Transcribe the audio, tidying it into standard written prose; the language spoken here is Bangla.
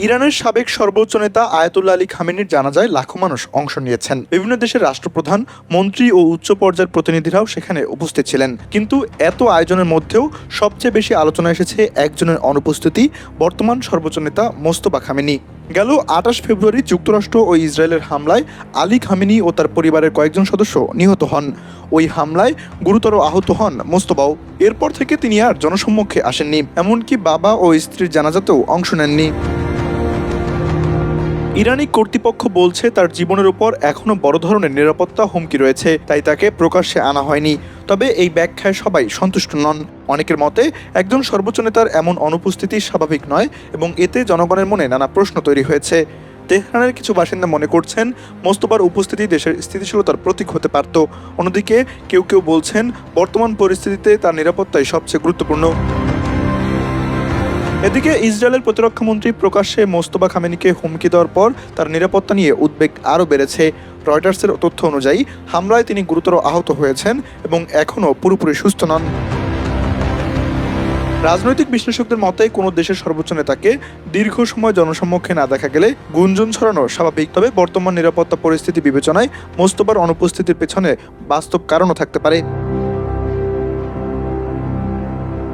ইরানের সাবেক সর্বোচ্চ নেতা আয়াতুল্লাহ আলী খামেনির জানাজায় লাখো মানুষ অংশ নিয়েছেন। বিভিন্ন দেশের রাষ্ট্রপ্রধান, মন্ত্রী ও উচ্চ পর্যায়ের প্রতিনিধিরাও সেখানে উপস্থিত ছিলেন। কিন্তু এত আয়োজনের মধ্যেও সবচেয়ে বেশি আলোচনা এসেছে একজনের অনুপস্থিতি, বর্তমান সর্বোচ্চ নেতা মোস্তফা খামেনি। গেল ২৮ ফেব্রুয়ারি যুক্তরাষ্ট্র ও ইসরায়েলের হামলায় আলী খামেনি ও তার পরিবারের কয়েকজন সদস্য নিহত হন। ওই হামলায় গুরুতর আহত হন মোস্তফাও। এরপর থেকে তিনি আর জনসম্মুখে আসেননি, এমনকি বাবা ও স্ত্রীর জানাজাতেও অংশ নেননি। ইরানি কর্তৃপক্ষ বলছে তার জীবনের উপর এখনও বড় ধরনের নিরাপত্তা হুমকি রয়েছে, তাই তাকে প্রকাশ্যে আনা হয়নি। তবে এই ব্যাখ্যায় সবাই সন্তুষ্ট নন। অনেকের মতে একজন সর্বোচ্চ নেতার এমন অনুপস্থিতি স্বাভাবিক নয় এবং এতে জনগণের মনে নানা প্রশ্ন তৈরি হয়েছে। তেহরানের কিছু বাসিন্দা মনে করছেন মোস্তফার উপস্থিতি দেশের স্থিতিশীলতার প্রতীক হতে পারত। অন্যদিকে কেউ কেউ বলছেন বর্তমান পরিস্থিতিতে তার নিরাপত্তাই সবচেয়ে গুরুত্বপূর্ণ। এদিকে ইসরায়েলের প্রতিরক্ষামন্ত্রী প্রকাশ্যে মোস্তফা খামেনিকে হুমকি দেওয়ার পর তার নিরাপত্তা নিয়ে উদ্বেগ আরও বেড়েছে। রয়টার্সের তথ্য অনুযায়ী হামলায় তিনি গুরুতর আহত হয়েছেন এবং এখনও পুরোপুরি সুস্থ নন। রাজনৈতিক বিশ্লেষকদের মতে কোনো দেশের সর্বোচ্চ নেতাকে দীর্ঘ সময় জনসম্মুখে না দেখা গেলে গুঞ্জন ছড়ানো স্বাভাবিক। তবে বর্তমান নিরাপত্তা পরিস্থিতি বিবেচনায় মোস্তফার অনুপস্থিতির পেছনে বাস্তব কারণও থাকতে পারে।